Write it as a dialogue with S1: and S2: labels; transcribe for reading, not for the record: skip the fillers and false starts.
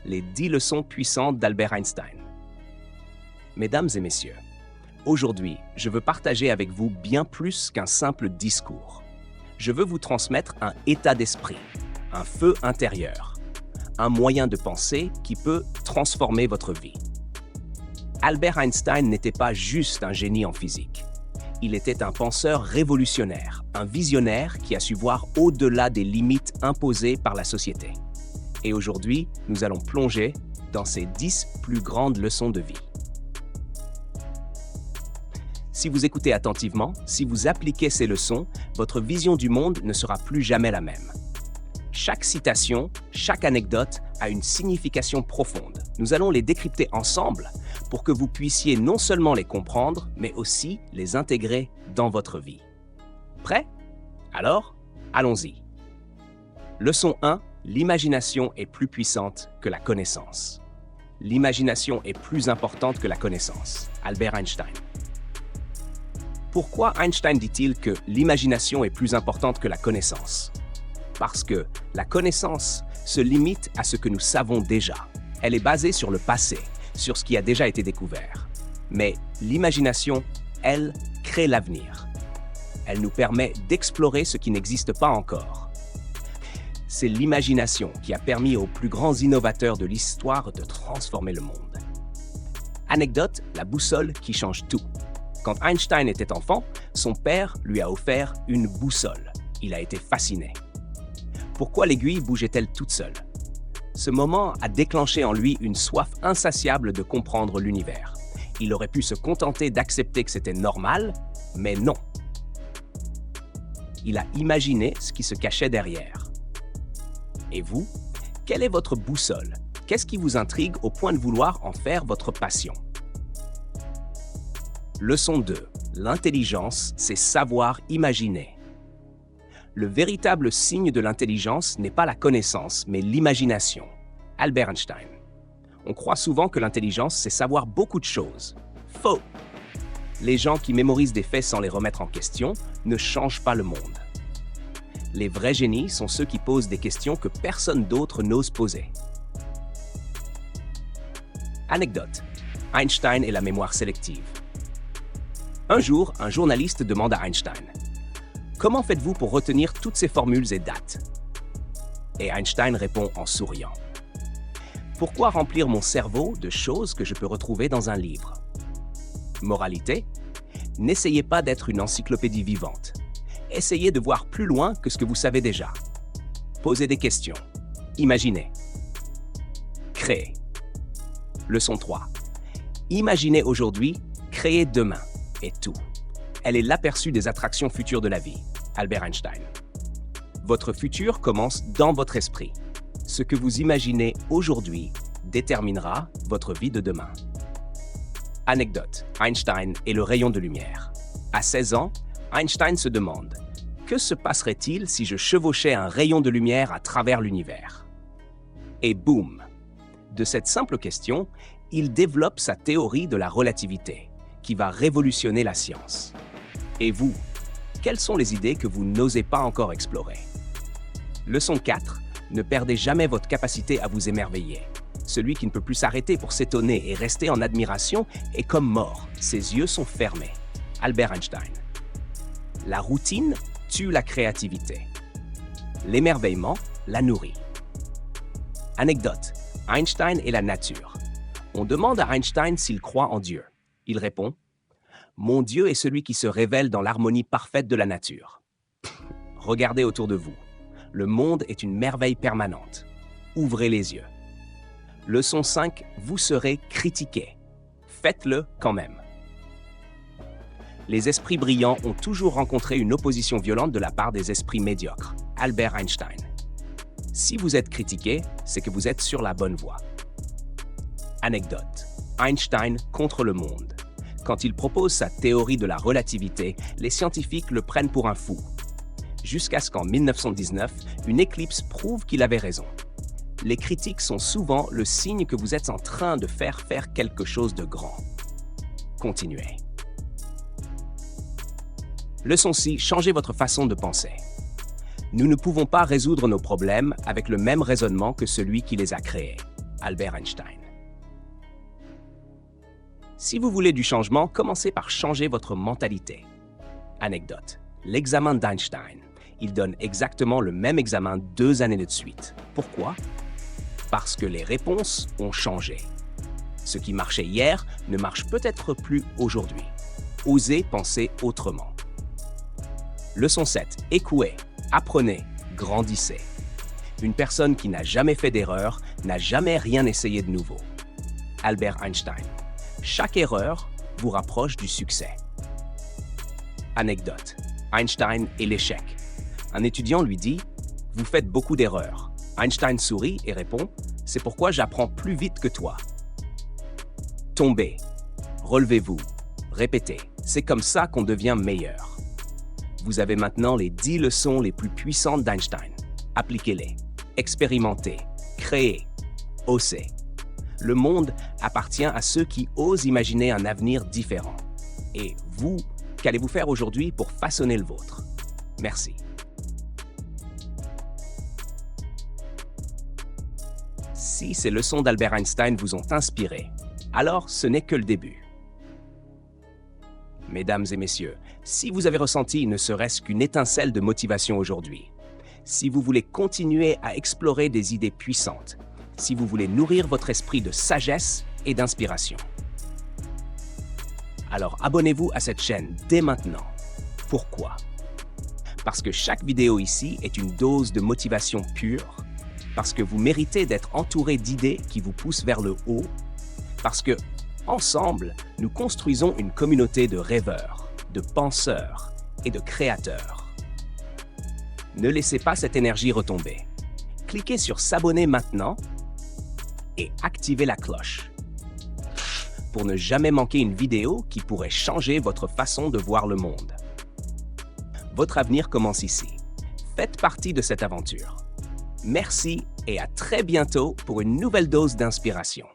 S1: les 10 leçons puissantes d'Albert Einstein. Mesdames et messieurs, aujourd'hui, je veux partager avec vous bien plus qu'un simple discours. Je veux vous transmettre un état d'esprit, un feu intérieur, un moyen de penser qui peut transformer votre vie. Albert Einstein n'était pas juste un génie en physique. Il était un penseur révolutionnaire, un visionnaire qui a su voir au-delà des limites imposées par la société. Et aujourd'hui, nous allons plonger dans ses 10 plus grandes leçons de vie. Si vous écoutez attentivement, si vous appliquez ces leçons, votre vision du monde ne sera plus jamais la même. Chaque citation, chaque anecdote a une signification profonde. Nous allons les décrypter ensemble pour que vous puissiez non seulement les comprendre, mais aussi les intégrer dans votre vie. Prêt? Alors, allons-y. Leçon 1. L'imagination est plus puissante que la connaissance. L'imagination est plus importante que la connaissance. Albert Einstein. Pourquoi Einstein dit-il que l'imagination est plus importante que la connaissance? Parce que la connaissance se limite à ce que nous savons déjà. Elle est basée sur le passé, sur ce qui a déjà été découvert. Mais l'imagination, elle, crée l'avenir. Elle nous permet d'explorer ce qui n'existe pas encore. C'est l'imagination qui a permis aux plus grands innovateurs de l'histoire de transformer le monde. Anecdote, la boussole qui change tout. Quand Einstein était enfant, son père lui a offert une boussole. Il a été fasciné. Pourquoi l'aiguille bougeait-elle toute seule? Ce moment a déclenché en lui une soif insatiable de comprendre l'univers. Il aurait pu se contenter d'accepter que c'était normal, mais non. Il a imaginé ce qui se cachait derrière. Et vous, quelle est votre boussole? Qu'est-ce qui vous intrigue au point de vouloir en faire votre passion? Leçon 2. L'intelligence, c'est savoir imaginer. Le véritable signe de l'intelligence n'est pas la connaissance, mais l'imagination. Albert Einstein. On croit souvent que l'intelligence, c'est savoir beaucoup de choses. Faux! Les gens qui mémorisent des faits sans les remettre en question ne changent pas le monde. Les vrais génies sont ceux qui posent des questions que personne d'autre n'ose poser. Anecdote. Einstein et la mémoire sélective. Un jour, un journaliste demande à Einstein: comment faites-vous pour retenir toutes ces formules et dates? Et Einstein répond en souriant: pourquoi remplir mon cerveau de choses que je peux retrouver dans un livre? Moralité: n'essayez pas d'être une encyclopédie vivante. Essayez de voir plus loin que ce que vous savez déjà. Posez des questions. Imaginez. Créez. Leçon 3. Imaginez aujourd'hui, créez demain. Et tout. Elle est l'aperçu des attractions futures de la vie. Albert Einstein. Votre futur commence dans votre esprit. Ce que vous imaginez aujourd'hui déterminera votre vie de demain. Anecdote. Einstein et le rayon de lumière. À 16 ans, Einstein se demande: que se passerait-il si je chevauchais un rayon de lumière à travers l'univers? Et boum! De cette simple question, il développe sa théorie de la relativité, qui va révolutionner la science. Et vous, quelles sont les idées que vous n'osez pas encore explorer? Leçon 4. Ne perdez jamais votre capacité à vous émerveiller. Celui qui ne peut plus s'arrêter pour s'étonner et rester en admiration est comme mort. Ses yeux sont fermés. Albert Einstein. La routine tue la créativité. L'émerveillement la nourrit. Anecdote. Einstein et la nature. On demande à Einstein s'il croit en Dieu. Il répond: mon Dieu est celui qui se révèle dans l'harmonie parfaite de la nature. Regardez autour de vous. Le monde est une merveille permanente. Ouvrez les yeux. Leçon 5. Vous serez critiqué. Faites-le quand même. Les esprits brillants ont toujours rencontré une opposition violente de la part des esprits médiocres. Albert Einstein. Si vous êtes critiqué, c'est que vous êtes sur la bonne voie. Anecdote. Einstein contre le monde. Quand il propose sa théorie de la relativité, les scientifiques le prennent pour un fou. Jusqu'à ce qu'en 1919, une éclipse prouve qu'il avait raison. Les critiques sont souvent le signe que vous êtes en train de faire quelque chose de grand. Continuez. Leçon 6. Changez votre façon de penser. Nous ne pouvons pas résoudre nos problèmes avec le même raisonnement que celui qui les a créés. Albert Einstein. Si vous voulez du changement, commencez par changer votre mentalité. Anecdote. L'examen d'Einstein. Il donne exactement le même examen 2 années de suite. Pourquoi? Parce que les réponses ont changé. Ce qui marchait hier ne marche peut-être plus aujourd'hui. Osez penser autrement. Leçon 7. Écouez, apprenez, grandissez. Une personne qui n'a jamais fait d'erreur n'a jamais rien essayé de nouveau. Albert Einstein. Chaque erreur vous rapproche du succès. Anecdote. Einstein et l'échec. Un étudiant lui dit « Vous faites beaucoup d'erreurs ». Einstein sourit et répond « C'est pourquoi j'apprends plus vite que toi ». Tombez, relevez-vous, répétez. C'est comme ça qu'on devient meilleur. Vous avez maintenant les 10 leçons les plus puissantes d'Einstein. Appliquez-les, expérimentez, créez, osez. Le monde appartient à ceux qui osent imaginer un avenir différent. Et vous, qu'allez-vous faire aujourd'hui pour façonner le vôtre? Merci. Si ces leçons d'Albert Einstein vous ont inspiré, alors ce n'est que le début. Mesdames et messieurs, si vous avez ressenti ne serait-ce qu'une étincelle de motivation aujourd'hui, si vous voulez continuer à explorer des idées puissantes, si vous voulez nourrir votre esprit de sagesse et d'inspiration, alors abonnez-vous à cette chaîne dès maintenant. Pourquoi? Parce que chaque vidéo ici est une dose de motivation pure, parce que vous méritez d'être entouré d'idées qui vous poussent vers le haut, parce que, ensemble, nous construisons une communauté de rêveurs, de penseurs et de créateurs. Ne laissez pas cette énergie retomber. Cliquez sur s'abonner maintenant et activez la cloche pour ne jamais manquer une vidéo qui pourrait changer votre façon de voir le monde. Votre avenir commence ici. Faites partie de cette aventure. Merci et à très bientôt pour une nouvelle dose d'inspiration.